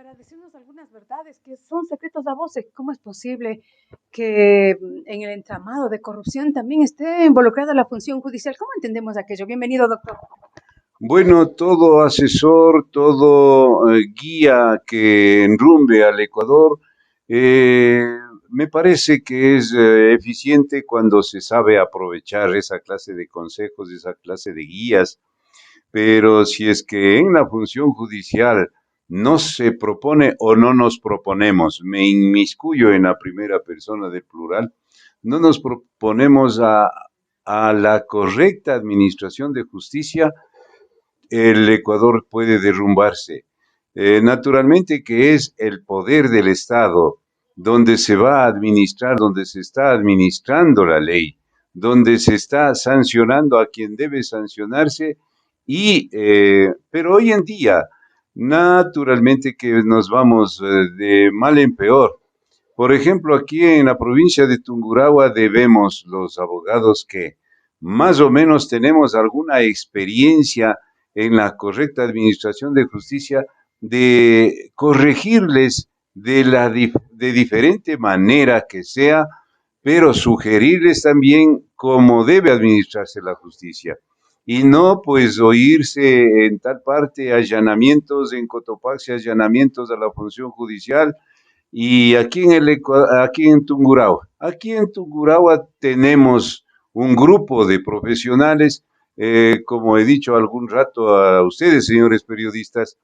para decirnos algunas verdades que son secretos a voces. ¿Cómo es posible que en el entramado de corrupción también esté involucrada la función judicial? ¿Cómo entendemos aquello? Bienvenido, doctor. Bueno, todo asesor, todo guía que enrumbe al Ecuador, eh, me parece que es eficiente cuando se sabe aprovechar esa clase de consejos, esa clase de guías, pero si es que en la función judicial no se propone o no nos proponemos, me inmiscuyo en la primera persona del plural, no nos proponemos a la correcta administración de justicia, el Ecuador puede derrumbarse. Naturalmente que es el poder del Estado donde se va a administrar, donde se está administrando la ley, donde se está sancionando a quien debe sancionarse pero hoy en día, naturalmente que nos vamos de mal en peor. Por ejemplo, aquí en la provincia de Tungurahua debemos los abogados que más o menos tenemos alguna experiencia en la correcta administración de justicia de corregirles de diferente manera que sea, pero sugerirles también cómo debe administrarse la justicia. Y no pues oírse en tal parte allanamientos en Cotopaxi, allanamientos a la función judicial, y aquí en Tungurahua. Aquí en Tungurahua tenemos un grupo de profesionales, como he dicho algún rato a ustedes, señores periodistas,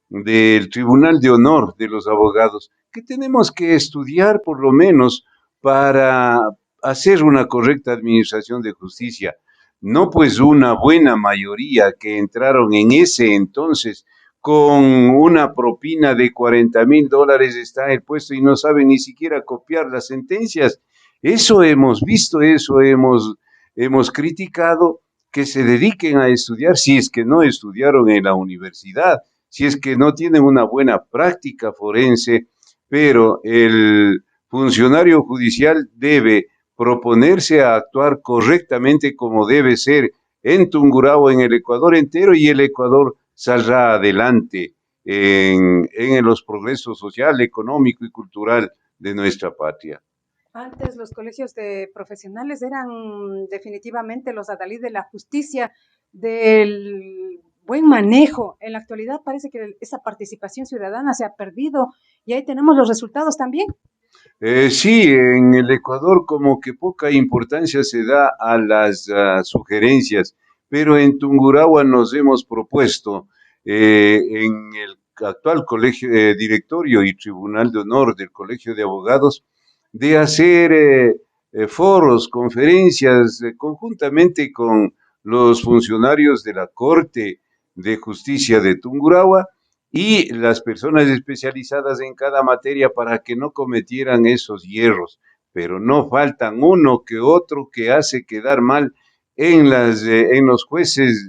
del Tribunal de Honor de los Abogados, que tenemos que estudiar por lo menos para hacer una correcta administración de justicia. No pues una buena mayoría que entraron en ese entonces con una propina de $40,000 está en el puesto y no sabe ni siquiera copiar las sentencias. Eso hemos visto, hemos criticado que se dediquen a estudiar si es que no estudiaron en la universidad, si es que no tienen una buena práctica forense, pero el funcionario judicial debe proponerse a actuar correctamente como debe ser en Tungurahua, en el Ecuador entero, y el Ecuador saldrá adelante en los progresos social, económico y cultural de nuestra patria. Antes los colegios de profesionales eran definitivamente los adalid de la justicia, del buen manejo. En la actualidad parece que esa participación ciudadana se ha perdido y ahí tenemos los resultados también. Sí, en el Ecuador como que poca importancia se da a las sugerencias, pero en Tungurahua nos hemos propuesto en el actual colegio directorio y tribunal de honor del Colegio de Abogados de hacer foros, conferencias conjuntamente con los funcionarios de la Corte de Justicia de Tungurahua y las personas especializadas en cada materia para que no cometieran esos hierros. Pero no faltan uno que otro que hace quedar mal en los jueces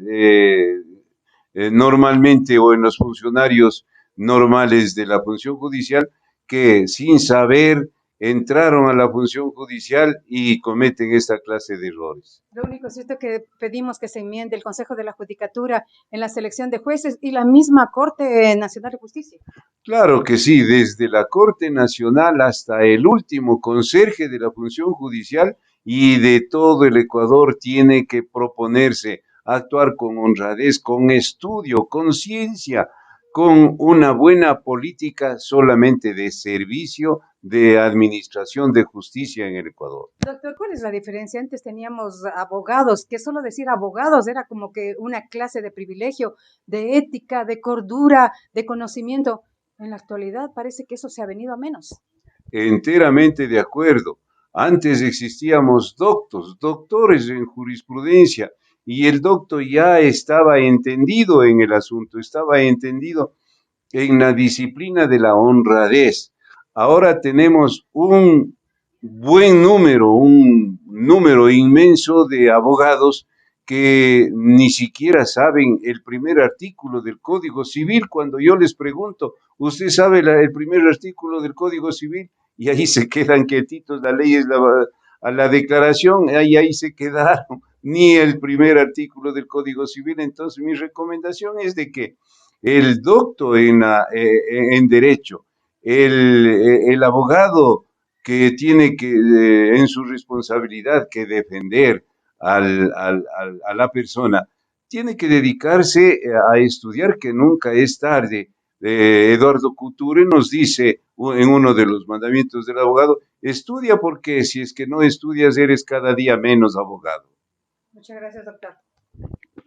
normalmente o en los funcionarios normales de la función judicial que sin saber entraron a la función judicial y cometen esta clase de errores. Lo único cierto que pedimos que se enmiende el Consejo de la Judicatura en la selección de jueces y la misma Corte Nacional de Justicia. Claro que sí, desde la Corte Nacional hasta el último conserje de la función judicial y de todo el Ecuador tiene que proponerse actuar con honradez, con estudio, con ciencia, con una buena política solamente de servicio, de administración de justicia en el Ecuador. Doctor, ¿cuál es la diferencia? Antes teníamos abogados, que solo decir abogados era como que una clase de privilegio, de ética, de cordura, de conocimiento. En la actualidad parece que eso se ha venido a menos. Enteramente de acuerdo. Antes existíamos doctores en jurisprudencia, y el doctor ya estaba entendido en el asunto, estaba entendido en la disciplina de la honradez. Ahora tenemos un número inmenso de abogados que ni siquiera saben el primer artículo del Código Civil. Cuando yo les pregunto, ¿usted sabe el primer artículo del Código Civil? Y ahí se quedan quietitos, la ley es a la declaración, ahí se quedaron, ni el primer artículo del Código Civil. Entonces mi recomendación es de que el doctor en derecho, el abogado que tiene que, en su responsabilidad que defender a la persona, tiene que dedicarse a estudiar, que nunca es tarde. Eduardo Couture nos dice en uno de los mandamientos del abogado, estudia porque si es que no estudias eres cada día menos abogado. Muchas gracias, doctor.